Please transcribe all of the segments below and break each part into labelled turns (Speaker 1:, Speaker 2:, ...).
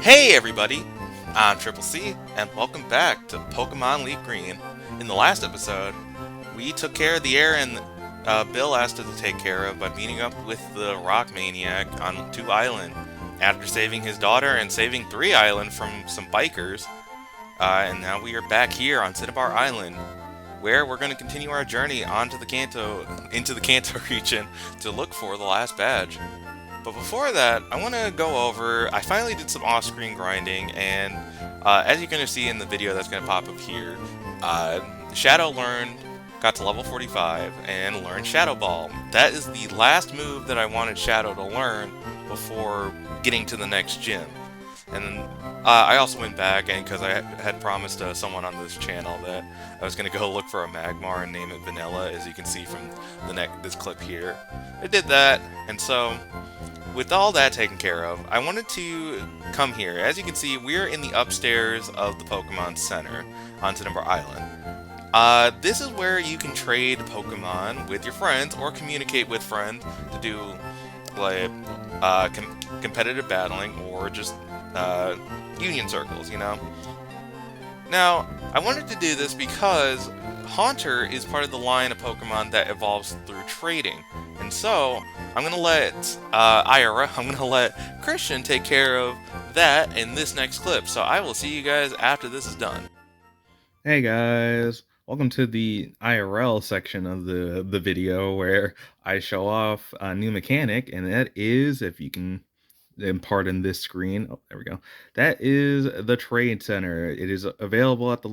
Speaker 1: Hey everybody, I'm Triple C, and welcome back to Pokemon LeafGreen. In the last episode, we took care of the errand Bill asked us to take care of by meeting up with the Rock Maniac on 2 Island. After saving his daughter and saving 3 Island from some bikers, and now we are back here on Cinnabar Island, where we're going to continue our journey into the Kanto region to look for the last badge. But before that, I want to go over. I finally did some off-screen grinding, and as you're going to see in the video that's going to pop up here, uh, Shadow got to level 45 and learned Shadow Ball. That is the last move that I wanted Shadow to learn before getting to the next gym. And then I also went back, and because I had promised someone on this channel that I was going to go look for a Magmar and name it Vanilla, as you can see from this clip here. I did that, and so with all that taken care of, I wanted to come here. As you can see, we're in the upstairs of the Pokemon Center on Cinnabar Island. This is where you can trade Pokemon with your friends or communicate with friends to do like competitive battling or just union circles, you know? Now, I wanted to do this because Haunter is part of the line of Pokemon that evolves through trading. And so, I'm gonna let I'm gonna let Christian take care of that in this next clip. So I will see you guys after this is done.
Speaker 2: Hey guys, welcome to the IRL section of the video where I show off a new mechanic, and that is, if you can pardon this screen, oh there we go. That is the trade center. It is available at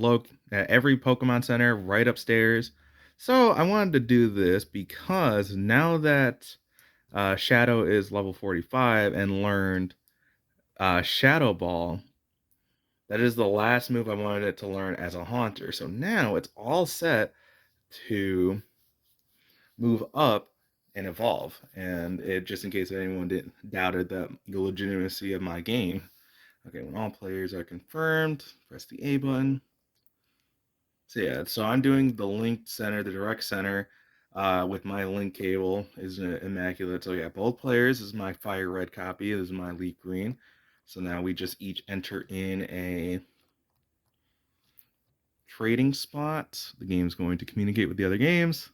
Speaker 2: every Pokemon Center right upstairs. So I wanted to do this because now that Shadow is level 45 and learned Shadow Ball. That is the last move I wanted it to learn as a Haunter. So now it's all set to move up and evolve. And it just in case anyone doubted the legitimacy of my game. Okay, when all players are confirmed, press the A button. So yeah, so I'm doing the linked center, the direct center, with my link cable is immaculate. So yeah, both players this is my fire red copy. This is my leaf green. So now we just each enter in a trading spot. The game's going to communicate with the other games.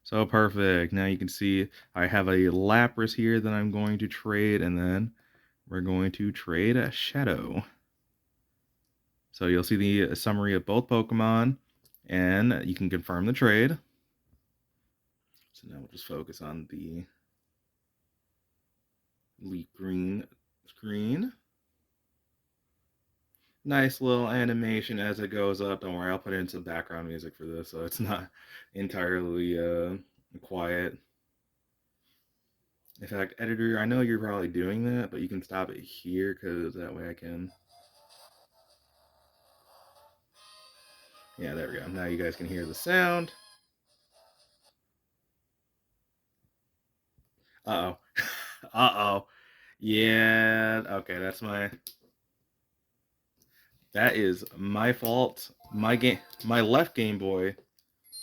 Speaker 2: So perfect. Now you can see I have a Lapras here that I'm going to trade, and then we're going to trade a Shadow. So you'll see the summary of both Pokemon, and you can confirm the trade. So now we'll just focus on the Leaf Green screen. Nice little animation as it goes up. Don't worry, I'll put in some background music for this, so it's not entirely quiet. In fact, editor, I know you're probably doing that, but you can stop it here because that way I can. Yeah, there we go. Now you guys can hear the sound. Uh-oh. Uh-oh. Yeah, okay, that is my fault. My left Game Boy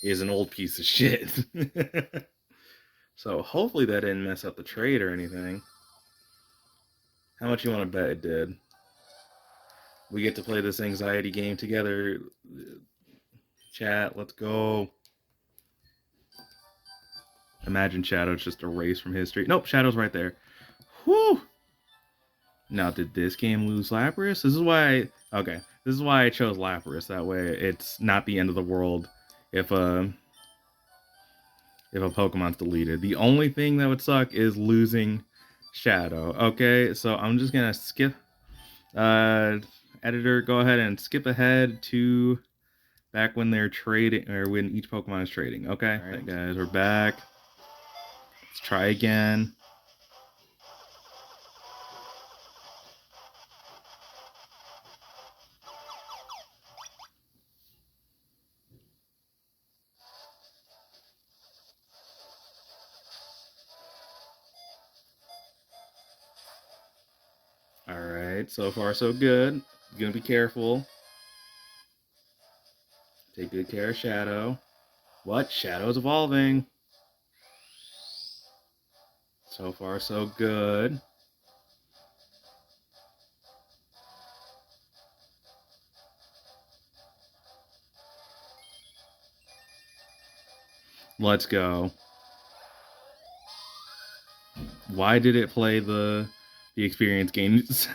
Speaker 2: is an old piece of shit. So hopefully that didn't mess up the trade or anything. How much you want to bet it did? We get to play this anxiety game together. Chat, let's go. Imagine Shadow's just erased from history. Nope, Shadow's right there. Whew! Now, did this game lose Lapras? This is why I chose Lapras. That way, it's not the end of the world if a Pokemon's deleted. The only thing that would suck is losing Shadow. Okay, so I'm just gonna skip. Editor, go ahead and skip ahead to back when they're trading, or when each Pokemon is trading. Okay, all right, guys, we're back. Let's try again. All right, so far so good. Gonna be careful. Take good care of Shadow. What? Shadow's evolving. So far so good. Let's go. Why did it play the experience games?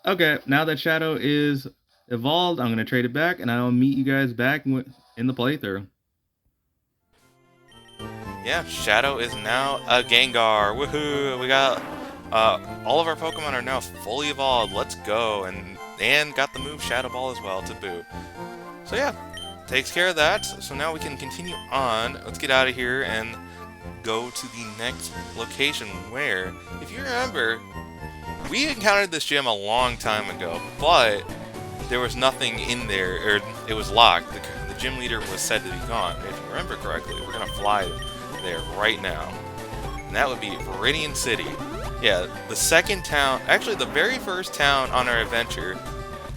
Speaker 2: Okay, now that Shadow is evolved, I'm gonna trade it back, and I'll meet you guys back in the playthrough.
Speaker 1: Yeah, Shadow is now a Gengar. Woohoo! We got all of our Pokemon are now fully evolved. Let's go, and got the move Shadow Ball as well to boot. So yeah, takes care of that. So now we can continue on. Let's get out of here and go to the next location where, if you remember, we encountered this gym a long time ago, but there was nothing in there, or it was locked. The gym leader was said to be gone. If you remember correctly, we're gonna fly there right now. And that would be Viridian City. Yeah, the second town, actually the very first town on our adventure.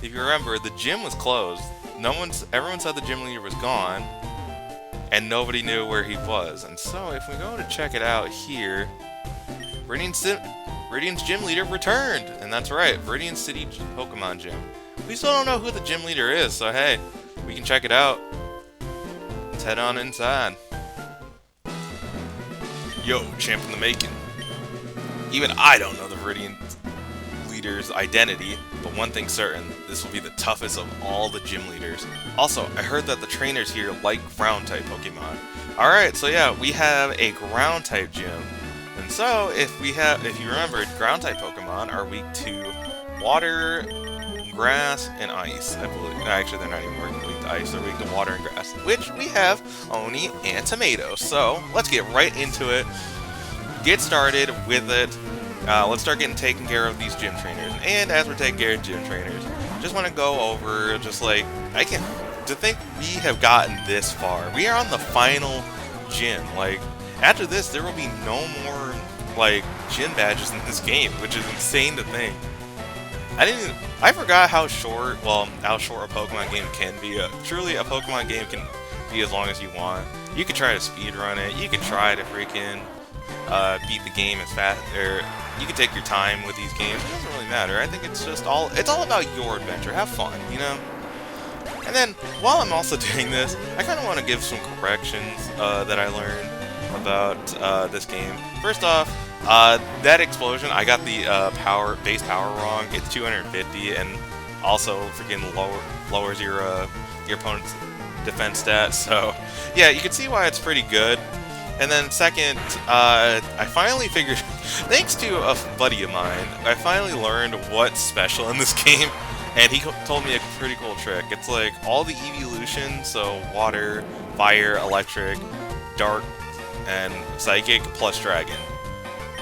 Speaker 1: If you remember, the gym was closed. Everyone said the gym leader was gone, and nobody knew where he was. And so if we go to check it out here, Viridian's gym leader returned, and that's right, Viridian City Pokemon Gym. We still don't know who the gym leader is, so hey, we can check it out. Let's head on inside. Yo, champ in the making. Even I don't know the Viridian leader's identity, but one thing's certain, this will be the toughest of all the gym leaders. Also, I heard that the trainers here like ground-type Pokemon. Alright, so yeah, we have a ground-type gym. And so, if you remember, ground-type Pokemon are weak to water, grass, and ice, I believe. Actually, they're not even weak to ice, they're weak to water and grass, which we have Oni and Tomato. So, let's get right into it, get started with it. Let's start getting taken care of these gym trainers. And as we're taking care of gym trainers, just want to go over, just like, to think we have gotten this far. We are on the final gym. Like, after this, there will be no more, like, gym badges in this game, which is insane to think. I forgot how short a Pokemon game can be. Truly, a Pokemon game can be as long as you want. You could try to speedrun it. You could try to freaking beat the game as fast, or you can take your time with these games. It doesn't really matter. I think it's all about your adventure. Have fun, you know? And then, while I'm also doing this, I kind of want to give some corrections that I learned about this game. First off, that explosion, I got the base power wrong. It's 250, and also freaking lowers your opponent's defense stats. So, yeah, you can see why it's pretty good. And then second, I finally figured, thanks to a buddy of mine, I finally learned what's special in this game, and he told me a pretty cool trick. It's like all the evolutions, so water, fire, electric, dark, and psychic, plus dragon.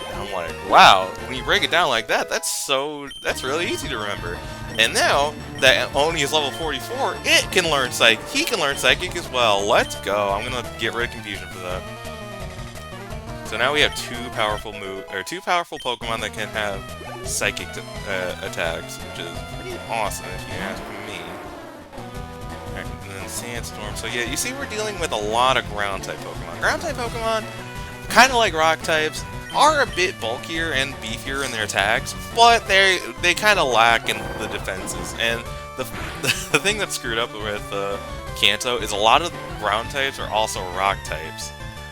Speaker 1: And I'm like, wow, when you break it down like that, that's really easy to remember. And now that Oni is level 44, it can learn psychic. He can learn psychic as well. Let's go. I'm gonna get rid of confusion for that. So now we have two powerful Pokemon that can have psychic attacks, which is pretty awesome if you ask me. Alright, and then Sandstorm. So yeah, you see we're dealing with a lot of ground-type Pokemon. Ground-type Pokemon, kind of like rock types, are a bit bulkier and beefier in their attacks, but they kind of lack in the defenses. And the thing that's screwed up with Kanto is a lot of ground types are also rock types.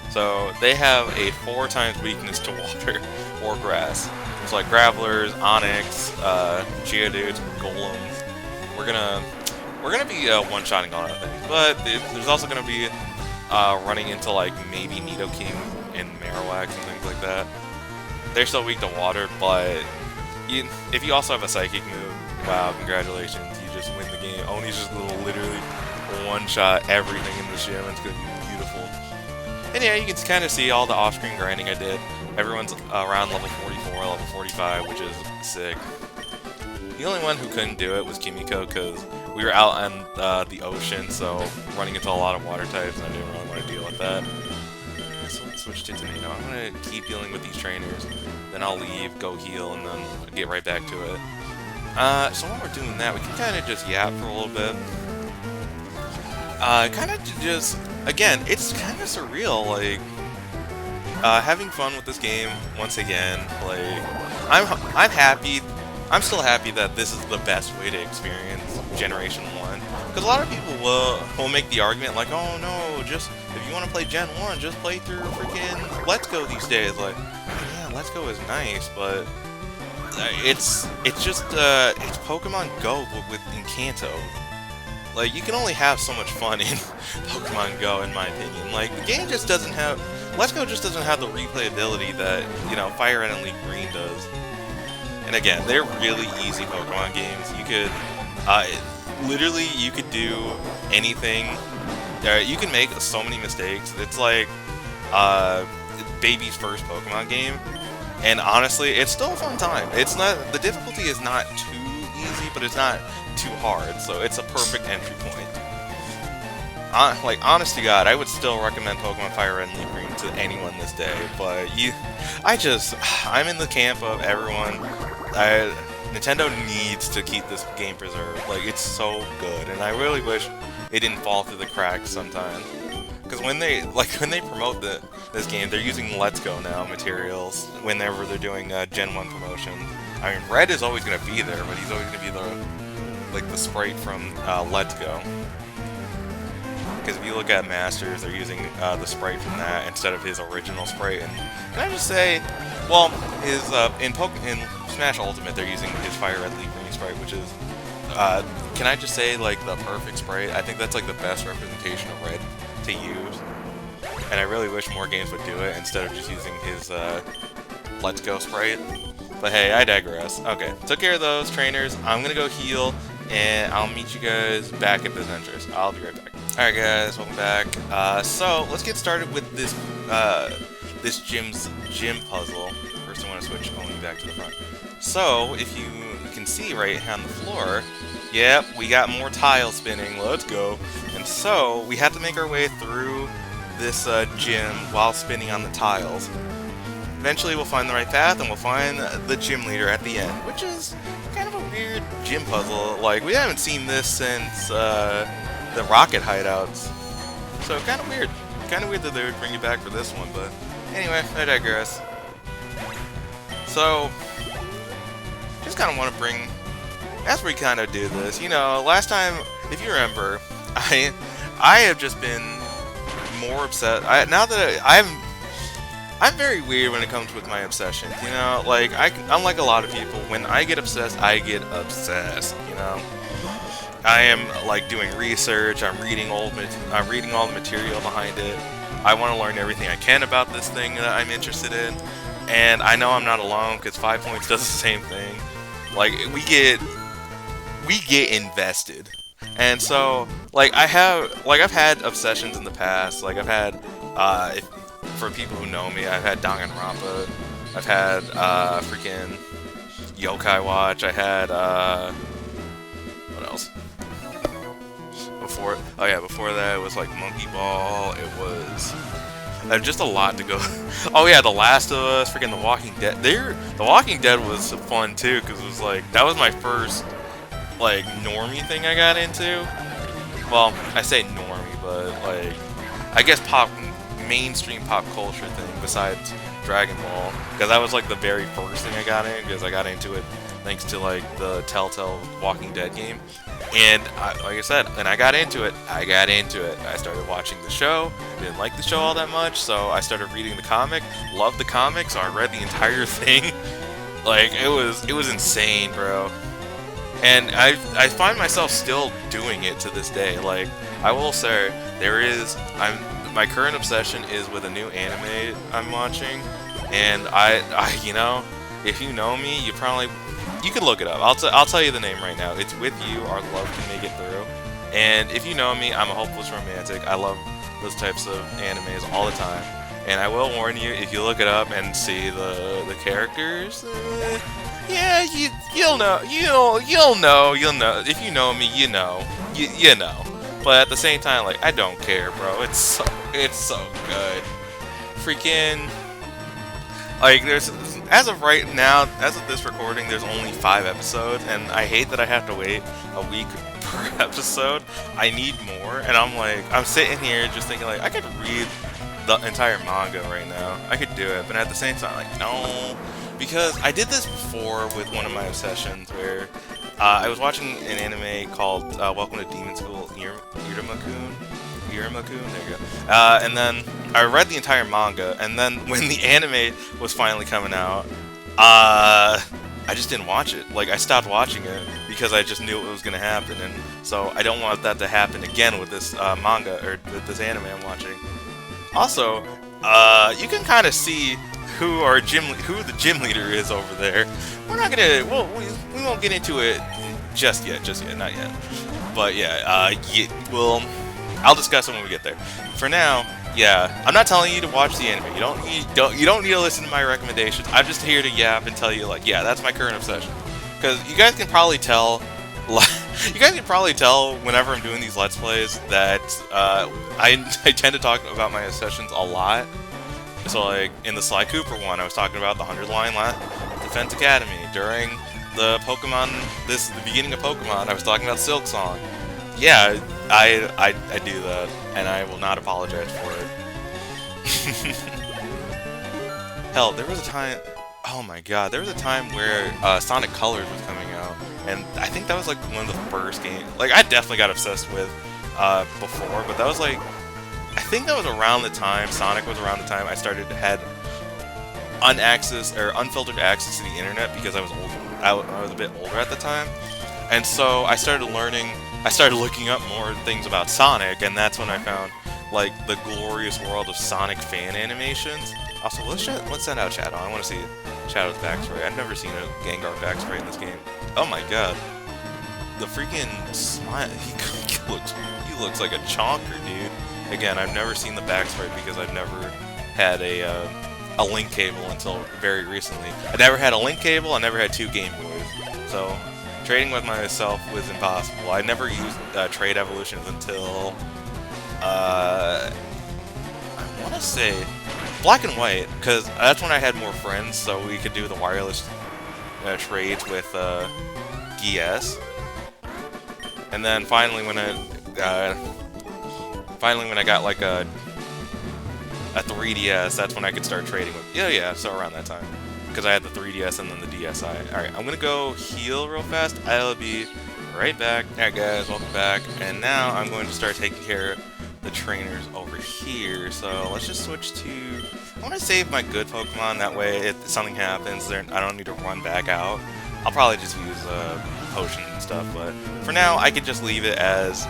Speaker 1: So they have a 4 times weakness to water or grass. It's like Gravelers, Onix, Geodudes, Golems. We're gonna be one-shotting all of things, but there's also gonna be running into like maybe Nidoking and Marowak and things like that. They're still weak to water, but if you also have a Psychic move, wow, congratulations, you just win the game. Oni's just gonna literally one-shot everything in this gym. It's gonna be beautiful. And yeah, you can kind of see all the off-screen grinding I did. Everyone's around level 44, level 45, which is sick. The only one who couldn't do it was Kimiko, because we were out on the ocean, so running into a lot of water types, and I didn't really want to deal with that. So let's switch to Tomato. I'm going to keep dealing with these trainers, then I'll leave, go heal, and then get right back to it. So while we're doing that, we can kind of just yap for a little bit. Kind of just, again, it's kind of surreal, like, having fun with this game once again. Like, I'm happy. I'm still happy that this is the best way to experience Generation 1. Because a lot of people will make the argument like, oh no, just if you want to play Gen 1, just play through freaking Let's Go these days. Like, yeah, Let's Go is nice, but it's just it's Pokemon Go with Encanto. Like, you can only have so much fun in Pokemon Go, in my opinion. Like, the game just doesn't have... Let's Go just doesn't have the replayability that, you know, Fire Red and LeafGreen does. And again, they're really easy Pokemon games. You could... literally, you could do anything. You can make so many mistakes. It's like... baby's first Pokemon game. And honestly, it's still a fun time. It's not... The difficulty is not too easy, but it's not too hard, so it's a perfect entry point. Like, honest to God, I would still recommend Pokemon Fire Red and LeafGreen to anyone this day, but I'm in the camp of everyone. Nintendo needs to keep this game preserved. Like, it's so good, and I really wish it didn't fall through the cracks sometimes. Because when they promote this game, they're using Let's Go now materials whenever they're doing Gen 1 promotions. I mean, Red is always going to be there, but he's always going to be the sprite from Let's Go. Because if you look at Masters, they're using the sprite from that instead of his original sprite. And can I just say, well, his in Smash Ultimate, they're using his Fire Red LeafGreen sprite, which is, can I just say, like, the perfect sprite? I think that's like the best representation of Red to use. And I really wish more games would do it instead of just using his Let's Go sprite. But hey, I digress. Okay, took care of those trainers. I'm gonna go heal, and I'll meet you guys back at Adventures. I'll be right back. Alright guys, welcome back. So, let's get started with this this gym puzzle. First I want to switch only back to the front. So, if you can see right on the floor, yep, we got more tile spinning, let's go. And so, we have to make our way through this gym while spinning on the tiles. Eventually we'll find the right path and we'll find the gym leader at the end, which is kind of a weird gym puzzle. Like, we haven't seen this since the rocket hideouts. So kind of weird. Kind of weird that they would bring you back for this one, but anyway, I digress. So, just kind of want to bring, as we kind of do this, you know, last time, if you remember, I have just been more upset. Now that I'm very weird when it comes with my obsessions, you know? Like, I'm like a lot of people. When I get obsessed, I get obsessed, you know? I am, like, doing research, I'm reading all the material behind it. I want to learn everything I can about this thing that I'm interested in. And I know I'm not alone, because 5 Points does the same thing. Like, we get invested. And so, like, I've had obsessions in the past. Like, I've had, for people who know me, I've had Danganronpa, I've had, freaking Yokai Watch, I had, what else? Before that, it was, like, Monkey Ball, it was, just a lot to go. Oh yeah, The Last of Us, freaking The Walking Dead. The Walking Dead was fun, too, because it was, like, that was my first, like, normie thing I got into. Well, I say normie, but, like, I guess mainstream pop culture thing besides Dragon Ball, because that was like the very first thing I got in, because I got into it thanks to like the Telltale Walking Dead game, and like I said, and I got into it. I started watching the show, didn't like the show all that much, so I started reading the comic, loved the comic, so I read the entire thing. Like, it was insane, bro. And I find myself still doing it to this day. Like, I will say, my current obsession is with a new anime I'm watching, and I you know, if you know me, you can look it up. I'll tell you the name right now. It's With You, Our Love Can Make It Through. And if you know me, I'm a hopeless romantic. I love those types of animes all the time. And I will warn you, if you look it up and see the characters, yeah, you'll know. If you know me, you know. You know. But at the same time, like, I don't care, bro. It's so good. Freaking, like, as of right now, as of this recording, there's only 5 episodes, and I hate that I have to wait a week per episode. I need more, and I'm sitting here just thinking, like, I could read the entire manga right now. I could do it, but at the same time, like, no. Because I did this before with one of my obsessions where I was watching an anime called Welcome to Demon School Iruma-kun. Iruma-kun, there you go. And then I read the entire manga, and then when the anime was finally coming out, I just didn't watch it. Like, I stopped watching it because I just knew it was going to happen, and so I don't want that to happen again with this manga, or with this anime I'm watching. Also, you can kind of see who the gym leader is over there. We're not gonna, we won't get into it just yet, not yet. But yeah, I'll discuss it when we get there. For now, yeah, I'm not telling you to watch the anime. You don't need to listen to my recommendations. I'm just here to yap and tell you, like, yeah, that's my current obsession. Because you guys can probably tell, whenever I'm doing these Let's Plays that I tend to talk about my obsessions a lot. So, like, in the Sly Cooper one, I was talking about the 100-line Defense Academy. During the beginning of Pokemon, I was talking about Silk Song. Yeah, I do that, and I will not apologize for it. Hell, there was a time... Oh my god, there was a time where Sonic Colors was coming out, and I think that was, like, one of the first games... Like, I definitely got obsessed with before, but that was, like... I think that was around the time, Sonic was around the time I started to have unfiltered access to the internet because I was older. I was a bit older at the time, and so I started looking up more things about Sonic, and that's when I found, like, the glorious world of Sonic fan animations. Also, let's send out Shadow. I want to see Shadow's backstory. I've never seen a Gengar backstory in this game. Oh my god. The freaking smile, he looks like a chonker, dude. Again, I've never seen the backstory because I've never had a link cable until very recently. I never had a link cable, I never had 2 Game Boys. So, trading with myself was impossible. I never used Trade Evolutions until, I want to say, Black and White, because that's when I had more friends, so we could do the wireless trades with DS. And then finally when I got like a 3DS, that's when I could start trading with... Yeah, so around that time. Because I had the 3DS and then the DSi. Alright, I'm gonna go heal real fast. I'll be right back. Alright guys, welcome back. And now I'm going to start taking care of the trainers over here. So let's just switch to... I want to save my good Pokemon, that way if something happens, I don't need to run back out. I'll probably just use potions and stuff, but for now I could just leave it as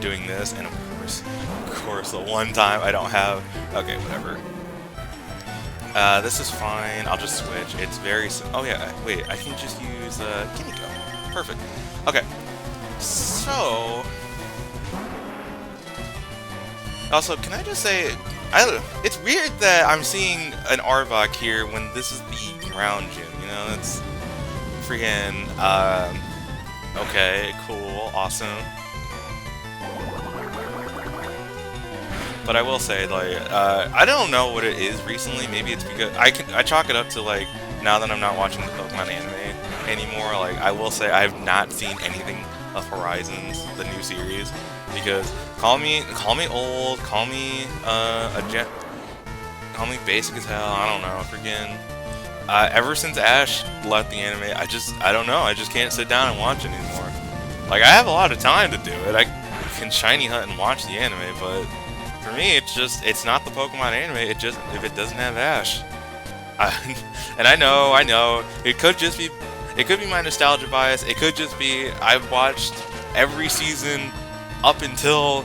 Speaker 1: doing this, and of course, the one time I don't have... Okay, whatever. This is fine. I'll just switch. It's very... Oh, yeah. Wait, I can just use... Kimiko. Perfect. Okay. So... Also, can I just say... It's weird that I'm seeing an Arbok here when this is the ground gym, you know? It's freaking... Okay, cool. Awesome. But I will say, like, I don't know what it is recently. Maybe it's because I chalk it up to, like, now that I'm not watching the Pokemon anime anymore. Like, I will say I have not seen anything of Horizons, the new series, because call me old, call me call me basic as hell. I don't know, freaking. Ever since Ash left the anime, I don't know. I just can't sit down and watch it anymore. Like, I have a lot of time to do it. I can shiny hunt and watch the anime, but. For me, it's not the Pokemon anime, if it doesn't have Ash. And I know, it could be my nostalgia bias, it could just be, I've watched every season up until,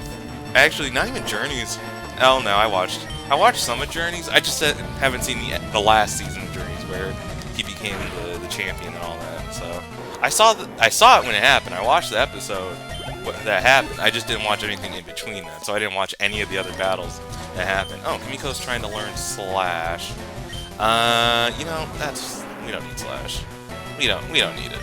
Speaker 1: actually, not even Journeys. Oh no, I watched some of Journeys, I just haven't seen the last season of Journeys, where he became the champion and all that, so. I saw it when it happened, I watched the episode that happened. I just didn't watch anything in between that, so I didn't watch any of the other battles that happened. Oh, Kimiko's trying to learn Slash. You know, we don't need Slash. We don't need it.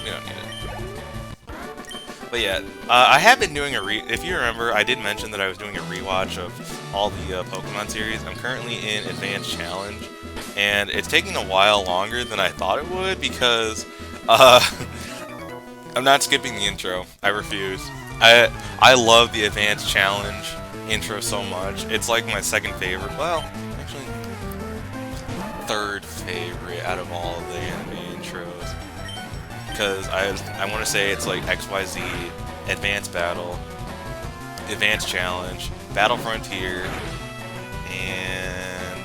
Speaker 1: But yeah, I have been doing if you remember, I did mention that I was doing a rewatch of all the Pokemon series. I'm currently in Advanced Challenge, and it's taking a while longer than I thought it would because, I'm not skipping the intro. I refuse. I love the Advanced Challenge intro so much. It's like my second favorite. Well, actually, third favorite out of all of the anime intros. because I want to say it's like XYZ, Advanced Battle, Advanced Challenge, Battle Frontier, and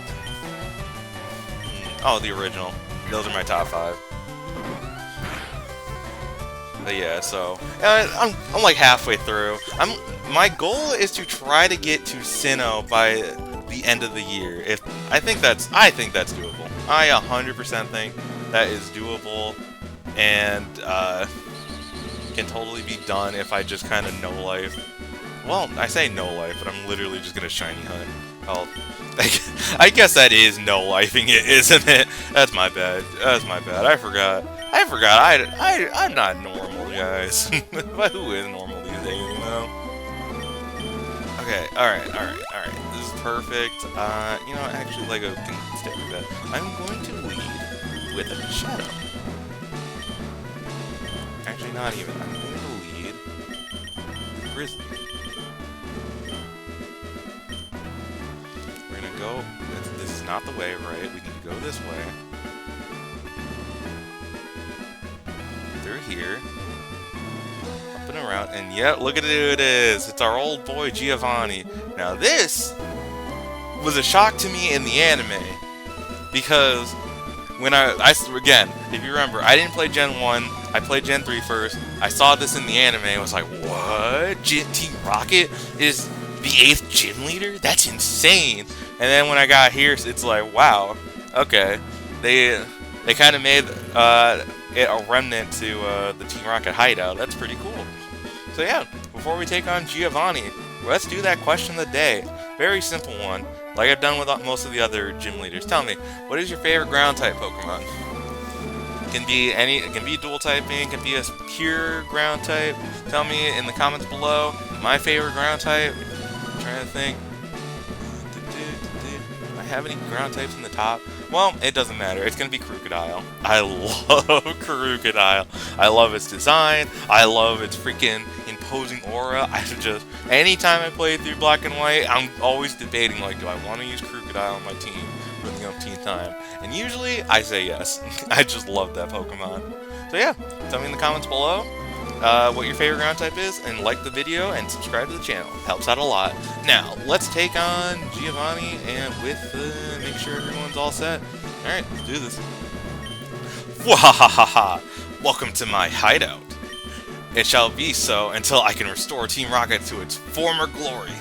Speaker 1: oh, the original. Those are my top 5. But yeah, so I'm like halfway through. My goal is to try to get to Sinnoh by the end of the year. I think that's doable. I 100% think that is doable, and can totally be done if I just kind of no life. Well, I say no life, but I'm literally just gonna shiny hunt. I guess that is no lifing it, isn't it? That's my bad. That's my bad. I forgot. I'm not normal, guys. But who is normal these days, you know? Okay. All right. This is perfect. You know, actually, Lego can stay with that. I'm going to lead with a shadow. Actually, not even. I'm going to lead Grizzly. We're gonna go. This is not the way, right? We need to go this way. Through here. Up and around. And yeah, look at who it is. It's our old boy Giovanni. Now this was a shock to me in the anime. Because when again, if you remember, I didn't play Gen 1. I played Gen 3 first. I saw this in the anime and was like, what? Team Rocket is the 8th gym leader? That's insane. And then when I got here, it's like, wow, okay. They kind of made it a remnant to the Team Rocket hideout. That's pretty cool. So yeah, before we take on Giovanni, let's do that question of the day. Very simple one, like I've done with most of the other gym leaders. Tell me, what is your favorite ground type Pokemon? It can be dual typing, it can be a pure ground type. Tell me in the comments below. My favorite ground type. I'm trying to think. Do I have any ground types in the top? Well, it doesn't matter. It's gonna be Crocodile. I love Crocodile. I love its design. I love its freaking imposing aura. Anytime I play through Black and White, I'm always debating, like, do I want to use Crocodile on my team for the umpteenth time? And usually, I say yes. I just love that Pokemon. So yeah, tell me in the comments below what your favorite ground type is, and like the video, and subscribe to the channel. Helps out a lot. Now, let's take on Giovanni, and make sure everyone's all set. Alright, let's do this. Wahahaha! Welcome to my hideout. It shall be so until I can restore Team Rocket to its former glory.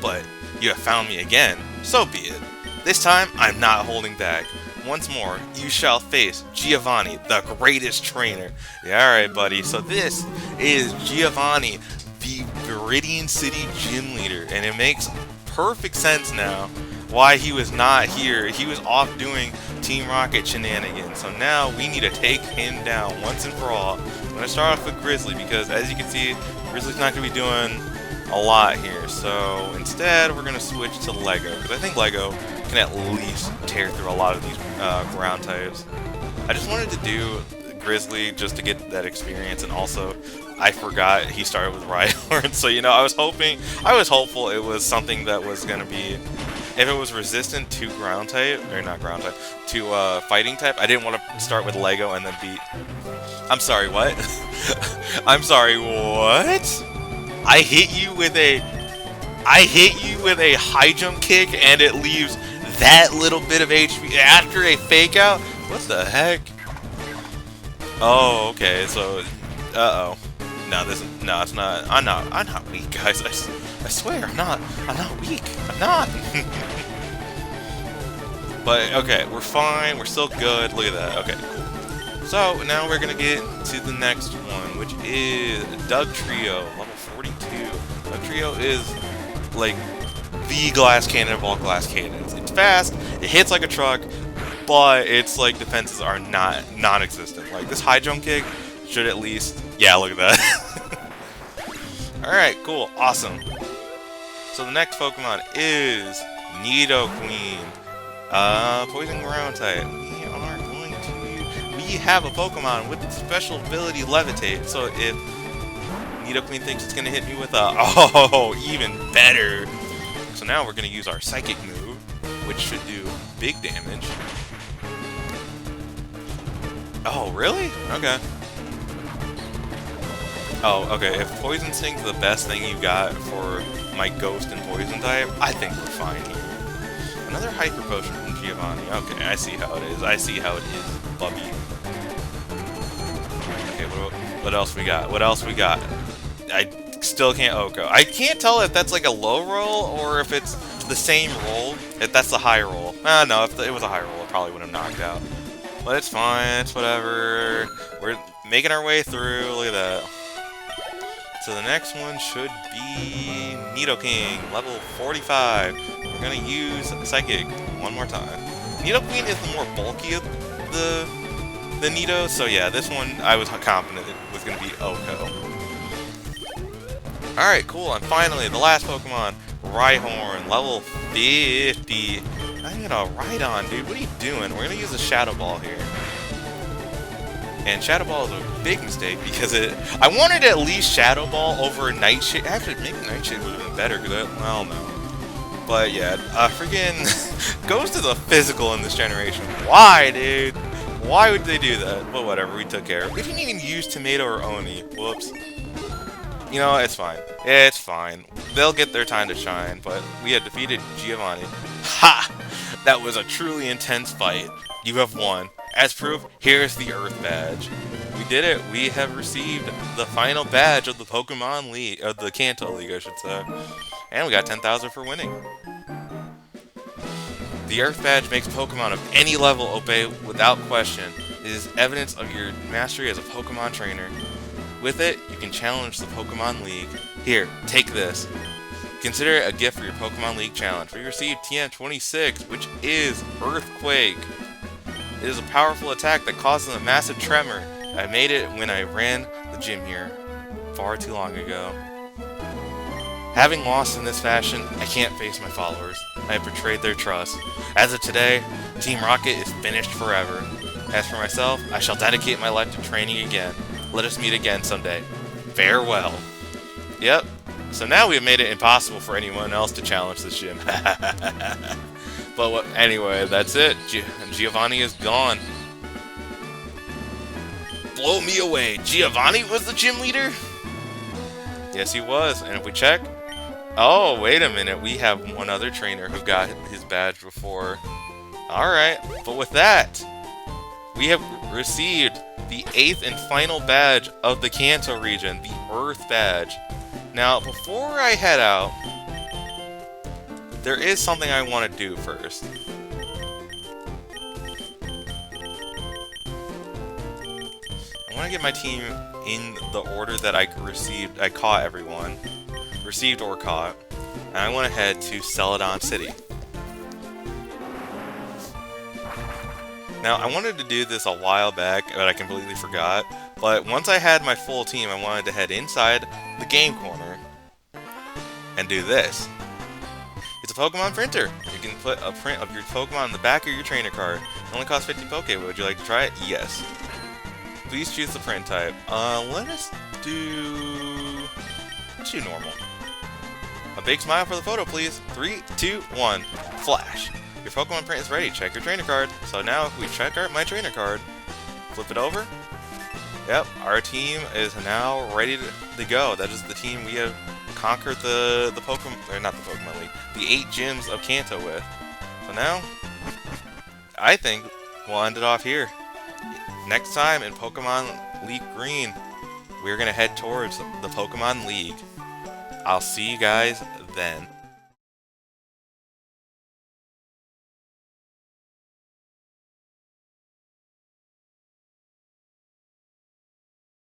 Speaker 1: But you have found me again, so be it. This time, I'm not holding back. Once more, you shall face Giovanni, the greatest trainer. Yeah, alright, buddy. So this is Giovanni, the Viridian City gym leader. And it makes perfect sense now why he was not here. He was off doing Team Rocket shenanigans. So now we need to take him down once and for all. I'm going to start off with Grizzly because, as you can see, Grizzly's not going to be doing a lot here. So instead, we're going to switch to Lego because I think Lego can at least tear through a lot of these ground types. I just wanted to do Grizzly just to get that experience, and also I forgot he started with Rhyhorn, so you know, I was hopeful it was something that was gonna be, if it was resistant to ground type, or not ground type, to fighting type. I didn't want to start with Lego and then beat. I'm sorry, what? I'm sorry, what? I hit you with a high jump kick and it leaves that little bit of HP after a fake out? What the heck? Oh, okay, so no, it's not. I'm not weak, guys. I swear, I'm not weak. I'm not. But okay, we're fine, we're still good. Look at that. Okay, cool. So now we're gonna get to the next one, which is Doug Trio, level 42. Doug Trio is like the glass cannon of all glass cannons. It's fast, it hits like a truck, but its like defenses are non-existent. Like this high jump kick should at least, yeah, look at that. Alright, cool, awesome. So the next Pokemon is Nidoqueen. Poison ground type. We have a Pokemon with the special ability Levitate, so if Nidoqueen thinks it's gonna hit me with a, oh, even better. So now we're gonna use our Psychic move, which should do big damage. Oh, really? Okay. Oh, okay, if Poison Sting's the best thing you got for my Ghost and Poison type, I think we're fine here. Another Hyper Potion from Giovanni. Okay, I see how it is. I see how it is, Bubby. Okay, what else we got? What else we got? I still can't Oko. I can't tell if that's like a low roll or if it's the same roll. If that's the high roll. No, if it was a high roll, it probably would have knocked out. But it's fine. It's whatever. We're making our way through. Look at that. So the next one should be Nidoking, level 45. We're gonna use Psychic one more time. Nidoking is the more bulky of the Nido, so yeah, this one I was confident it was gonna be Oko. Alright, cool, and finally, the last Pokemon, Rhyhorn, level 50. Not even a Rhydon, dude, what are you doing? We're gonna use a Shadow Ball here. And Shadow Ball is a big mistake because I wanted at least Shadow Ball over Nightshade. Actually, maybe Nightshade would have been better because well, no. But yeah, freaking goes to the physical in this generation. Why, dude? Why would they do that? But whatever, we took care of it. We didn't even use Tomato or Oni. Whoops. You know, it's fine. It's fine. They'll get their time to shine, but we had defeated Giovanni. Ha! That was a truly intense fight. You have won. As proof, here's the Earth Badge. We did it. We have received the final badge of the Pokemon League, of the Kanto League, I should say. And we got 10,000 for winning. The Earth Badge makes Pokemon of any level obey without question. It is evidence of your mastery as a Pokemon trainer. With it, you can challenge the Pokemon League. Here, take this. Consider it a gift for your Pokemon League challenge. We received TM26, which is Earthquake. It is a powerful attack that causes a massive tremor. I made it when I ran the gym here, far too long ago. Having lost in this fashion, I can't face my followers. I have betrayed their trust. As of today, Team Rocket is finished forever. As for myself, I shall dedicate my life to training again. Let us meet again someday. Farewell. Yep. So now we have made it impossible for anyone else to challenge this gym. But anyway, that's it. Giovanni is gone. Blow me away. Giovanni was the gym leader? Yes, he was. And if we check... Oh, wait a minute. We have one other trainer who got his badge before. Alright. But with that, we have received the 8th and final badge of the Kanto region, the Earth Badge. Now, before I head out, there is something I want to do first. I want to get my team in the order that I caught everyone. Received or caught. And I want to head to Celadon City. Now, I wanted to do this a while back, but I completely forgot. But once I had my full team, I wanted to head inside the game corner and do this. It's a Pokemon printer. You can put a print of your Pokemon on the back of your trainer card. It only costs 50 Poke. Would you like to try it? Yes. Please choose the print type. Let us do... Let's do normal. A big smile for the photo, please. 3, 2, 1. Flash. Your Pokemon print is ready. Check your trainer card. So now if we check my trainer card, flip it over. Yep, our team is now ready to go. That is the team we have conquered the Pokemon, or not the Pokemon League, the 8 gyms of Kanto with. So now, I think we'll end it off here. Next time in Pokemon LeafGreen, we're going to head towards the Pokemon League. I'll see you guys then.